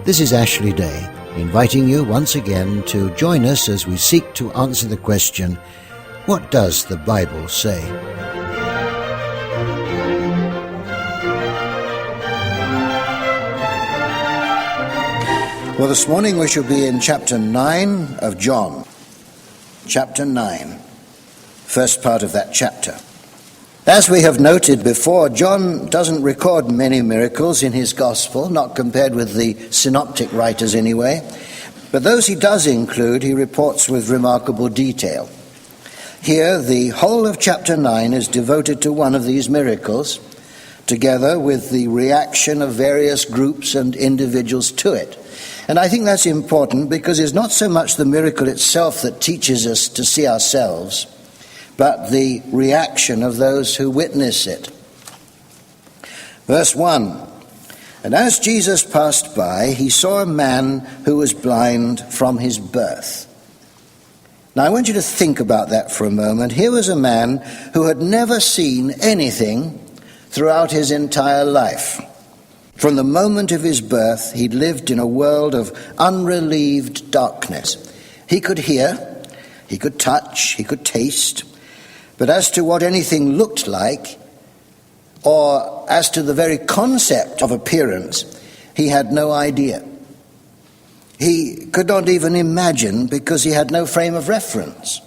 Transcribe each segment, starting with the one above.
This is Ashley Day, inviting you once again to join us as we seek to answer the question, what does the Bible say? Well, this morning we shall be in chapter 9 of John. Chapter 9, first part of that chapter. As we have noted before, John doesn't record many miracles in his gospel, not compared with the synoptic writers anyway. But those he does include, he reports with remarkable detail. Here, the whole of chapter 9 is devoted to one of these miracles, together with the reaction of various groups and individuals to it. And I think that's important because it's not so much the miracle itself that teaches us to see ourselves, but the reaction of those who witness it. Verse 1, "And as Jesus passed by, he saw a man who was blind from his birth." Now I want you to think about that for a moment. Here was a man who had never seen anything throughout his entire life. From the moment of his birth, he'd lived in a world of unrelieved darkness. He could hear, he could touch, he could taste, but as to what anything looked like, or as to the very concept of appearance, he had no idea. He could not even imagine because he had no frame of reference.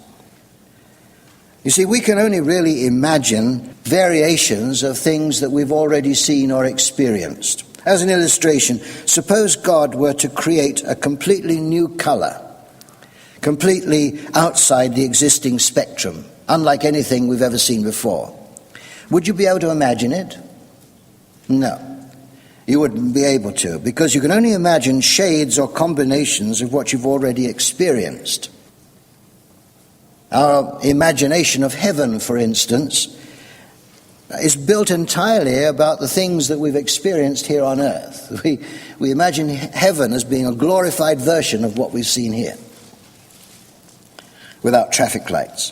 You see, we can only really imagine variations of things that we've already seen or experienced. As an illustration, suppose God were to create a completely new color, completely outside the existing spectrum, unlike anything we've ever seen before. Would you be able to imagine it? No, you wouldn't be able to, because you can only imagine shades or combinations of what you've already experienced. Our imagination of heaven, for instance, is built entirely about the things that we've experienced here on earth. We imagine heaven as being a glorified version of what we've seen here, without traffic lights.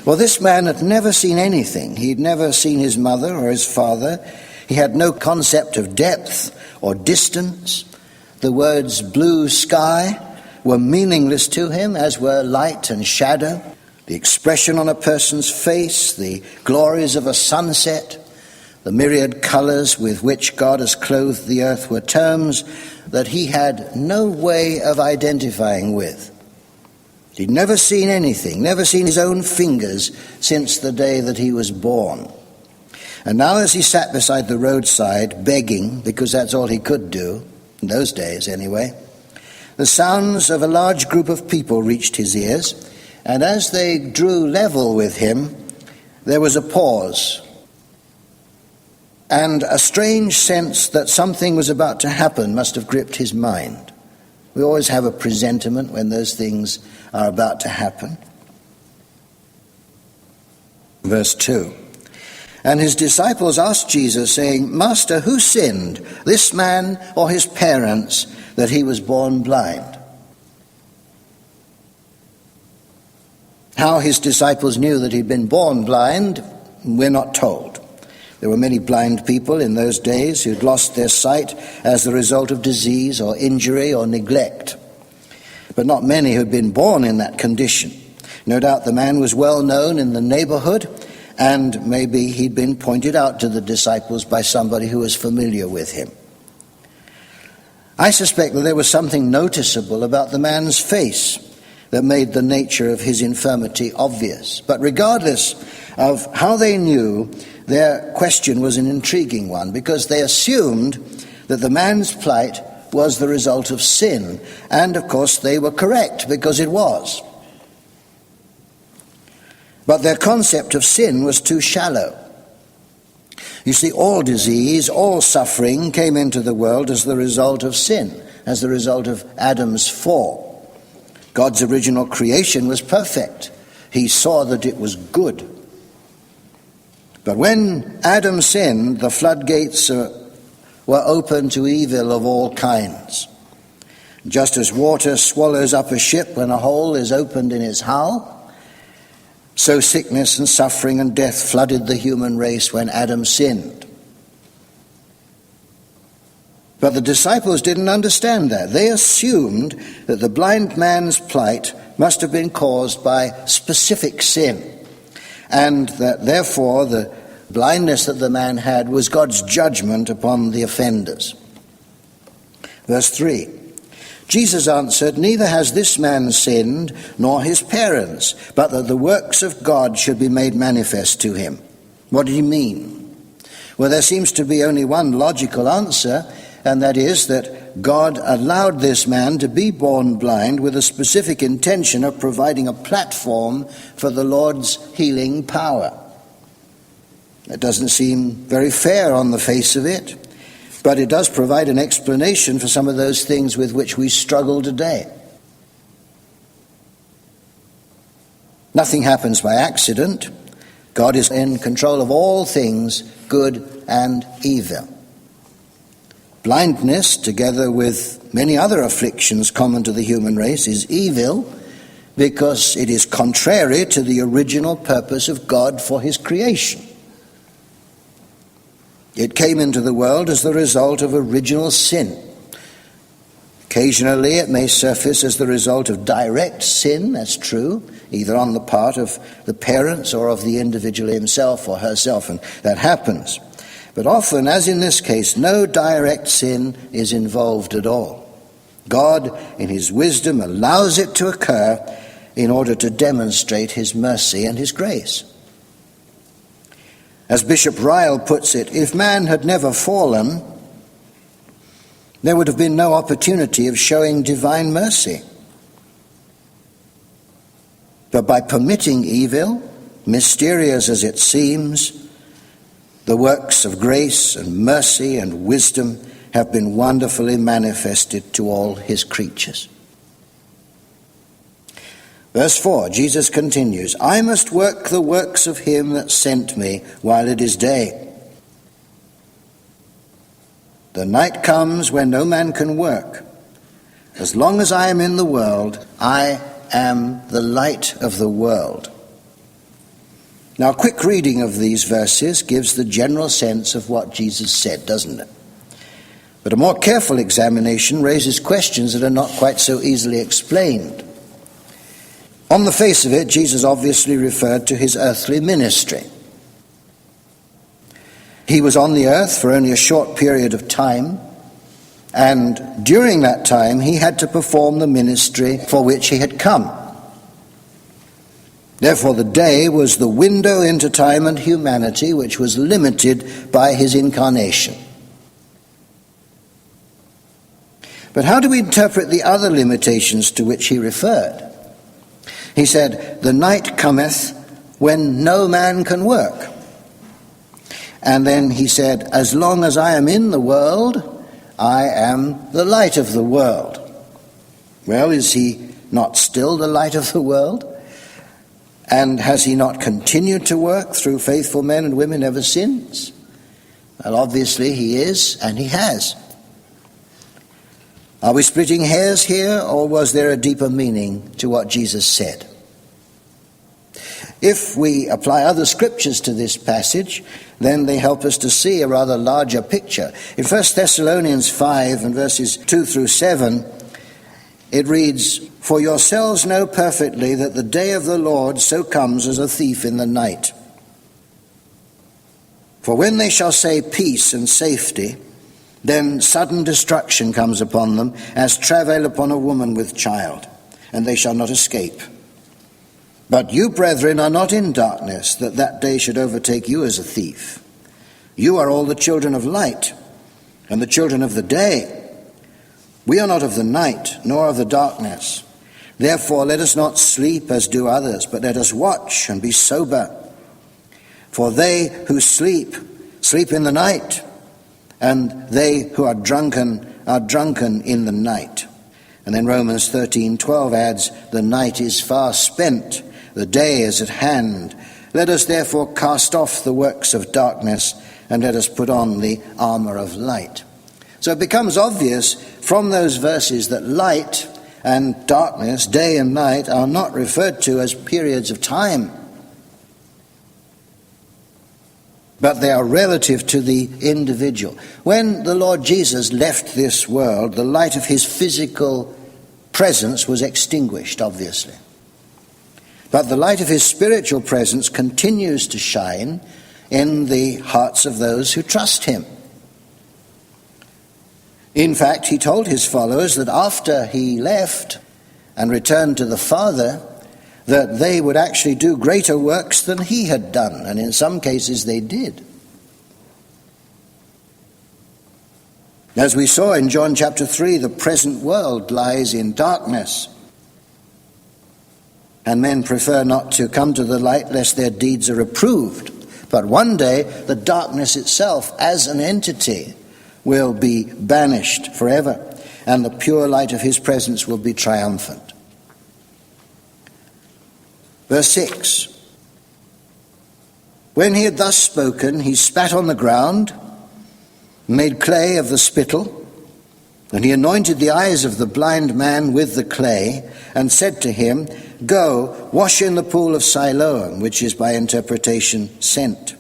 Well, this man had never seen anything. He'd never seen his mother or his father. He had no concept of depth or distance. The words blue sky were meaningless to him, as were light and shadow. The expression on a person's face, the glories of a sunset, the myriad colors with which God has clothed the earth were terms that he had no way of identifying with. He'd never seen anything, never seen his own fingers since the day that he was born. And now as he sat beside the roadside begging, because that's all he could do, in those days anyway, the sounds of a large group of people reached his ears, and as they drew level with him, there was a pause, and a strange sense that something was about to happen must have gripped his mind. We always have a presentiment when those things are about to happen. Verse 2. "And his disciples asked Jesus, saying, 'Master, who sinned, this man or his parents, that he was born blind?'" How his disciples knew that he'd been born blind, we're not told. There were many blind people in those days who'd lost their sight as the result of disease or injury or neglect, but not many who'd been born in that condition. No doubt the man was well known in the neighborhood, and maybe he'd been pointed out to the disciples by somebody who was familiar with him. I suspect that there was something noticeable about the man's face that made the nature of his infirmity obvious. But regardless of how they knew, their question was an intriguing one, because they assumed that the man's plight was the result of sin. And of course they were correct, because it was. But their concept of sin was too shallow. You see, all disease, all suffering came into the world as the result of sin, as the result of Adam's fall. God's original creation was perfect. He saw that it was good. But when Adam sinned, the floodgates were open to evil of all kinds. Just as water swallows up a ship when a hole is opened in its hull, so sickness and suffering and death flooded the human race when Adam sinned. But the disciples didn't understand that. They assumed that the blind man's plight must have been caused by specific sin, and that therefore the blindness that the man had was God's judgment upon the offenders. Verse 3, Jesus answered, "Neither has this man sinned, nor his parents, but that the works of God should be made manifest to him." What did he mean? Well, there seems to be only one logical answer, and that is that God allowed this man to be born blind with a specific intention of providing a platform for the Lord's healing power. It doesn't seem very fair on the face of it, but it does provide an explanation for some of those things with which we struggle today. Nothing happens by accident. God is in control of all things, good and evil. Blindness, together with many other afflictions common to the human race, is evil because it is contrary to the original purpose of God for his creation. It came into the world as the result of original sin. Occasionally it may surface as the result of direct sin, that's true, either on the part of the parents or of the individual himself or herself, and that happens. But often, as in this case, no direct sin is involved at all. God, in his wisdom, allows it to occur in order to demonstrate his mercy and his grace. As Bishop Ryle puts it, if man had never fallen, there would have been no opportunity of showing divine mercy. But by permitting evil, mysterious as it seems, the works of grace and mercy and wisdom have been wonderfully manifested to all his creatures. Verse 4, Jesus continues, "I must work the works of him that sent me while it is day. The night comes when no man can work. As long as I am in the world, I am the light of the world." Now, a quick reading of these verses gives the general sense of what Jesus said, doesn't it? But a more careful examination raises questions that are not quite so easily explained. On the face of it, Jesus obviously referred to his earthly ministry. He was on the earth for only a short period of time, and during that time he had to perform the ministry for which he had come. Therefore, the day was the window into time and humanity, which was limited by his incarnation. But how do we interpret the other limitations to which he referred? He said, "The night cometh when no man can work." And then he said, "As long as I am in the world, I am the light of the world." Well, is he not still the light of the world? And has he not continued to work through faithful men and women ever since? Well, obviously he is, and he has. Are we splitting hairs here, or was there a deeper meaning to what Jesus said? If we apply other scriptures to this passage, then they help us to see a rather larger picture. In 1 Thessalonians 5 and verses 2 through 7, it reads, "For yourselves know perfectly that the day of the Lord so comes as a thief in the night. For when they shall say peace and safety, then sudden destruction comes upon them, as travail upon a woman with child, and they shall not escape. But you, brethren, are not in darkness, that that day should overtake you as a thief. You are all the children of light, and the children of the day. We are not of the night, nor of the darkness. Therefore let us not sleep as do others, but let us watch and be sober. For they who sleep, sleep in the night, and they who are drunken in the night." And then Romans 13:12 adds, "The night is far spent, the day is at hand. Let us therefore cast off the works of darkness, and let us put on the armor of light." So it becomes obvious from those verses that light and darkness, day and night, are not referred to as periods of time. but they are relative to the individual. When the Lord Jesus left this world, the light of his physical presence was extinguished, obviously. But the light of his spiritual presence continues to shine in the hearts of those who trust him. In fact, he told his followers that after he left and returned to the Father, that they would actually do greater works than he had done, and in some cases they did. As we saw in John chapter 3, the present world lies in darkness, and men prefer not to come to the light lest their deeds are approved. But one day, the darkness itself as an entity will be banished forever, and the pure light of his presence will be triumphant. Verse 6. When he had thus spoken, he spat on the ground, made clay of the spittle, and he anointed the eyes of the blind man with the clay, and said to him, "Go, wash in the pool of Siloam," which is by interpretation sent.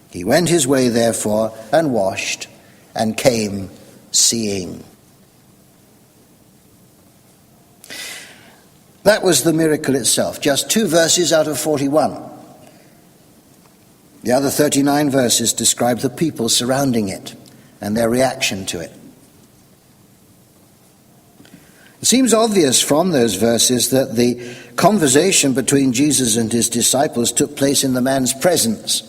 He went his way, therefore, and washed, and came seeing. That was the miracle itself, just 2 verses out of 41. The other 39 verses describe the people surrounding it and their reaction to it. It seems obvious from those verses that the conversation between Jesus and his disciples took place in the man's presence.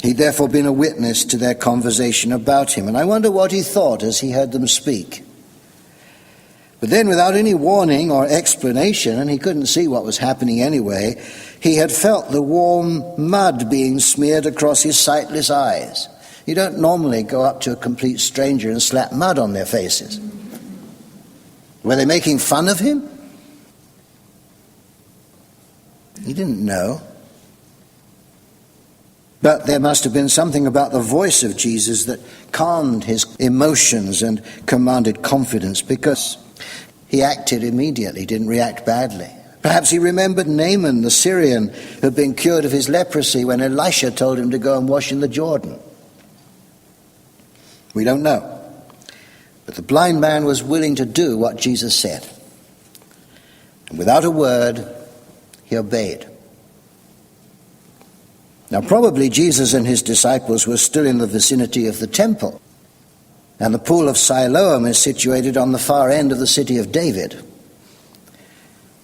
He'd therefore been a witness to their conversation about him, and I wonder what he thought as he heard them speak. But then, without any warning or explanation, and he couldn't see what was happening anyway, he had felt the warm mud being smeared across his sightless eyes. You don't normally go up to a complete stranger and slap mud on their faces. Were they making fun of him? He didn't know. But there must have been something about the voice of Jesus that calmed his emotions and commanded confidence, because he acted immediately, didn't react badly. Perhaps he remembered Naaman, the Syrian, who had been cured of his leprosy when Elisha told him to go and wash in the Jordan. We don't know. But the blind man was willing to do what Jesus said. And without a word, he obeyed. Now, probably Jesus and his disciples were still in the vicinity of the temple. And the pool of Siloam is situated on the far end of the city of David.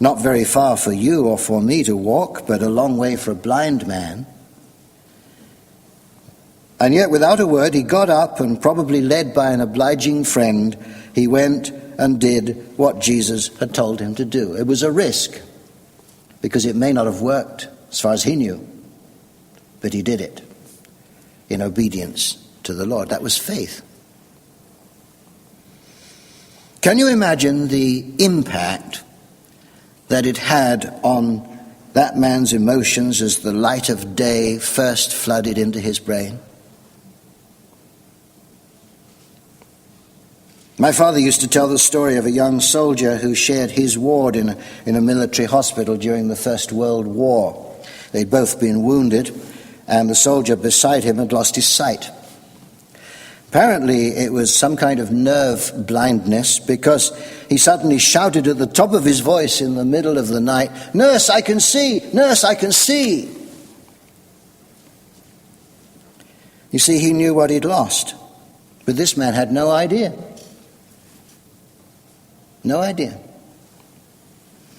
Not very far for you or for me to walk, but a long way for a blind man. And yet, without a word, he got up, and probably led by an obliging friend, he went and did what Jesus had told him to do. It was a risk, because it may not have worked, as far as he knew. But he did it in obedience to the Lord. That was faith. Can you imagine the impact that it had on that man's emotions as the light of day first flooded into his brain? My father used to tell the story of a young soldier who shared his ward in a military hospital during the First World War. They'd both been wounded, and the soldier beside him had lost his sight. Apparently, it was some kind of nerve blindness, because he suddenly shouted at the top of his voice in the middle of the night, "Nurse, I can see! Nurse, I can see!" You see, he knew what he'd lost, but this man had no idea. No idea.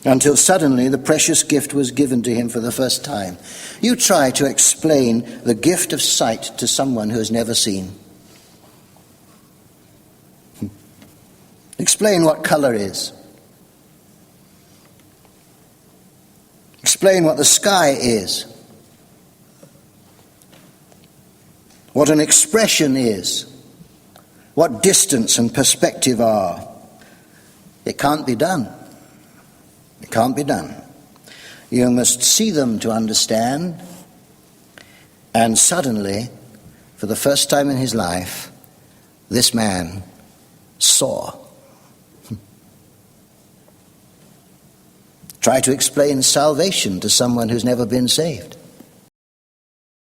Until suddenly the precious gift was given to him for the first time. You try to explain the gift of sight to someone who has never seen. Explain what color is. Explain what the sky is. What an expression is. What distance and perspective are. It can't be done. It can't be done. You must see them to understand. And suddenly, for the first time in his life, this man saw. Try to explain salvation to someone who's never been saved.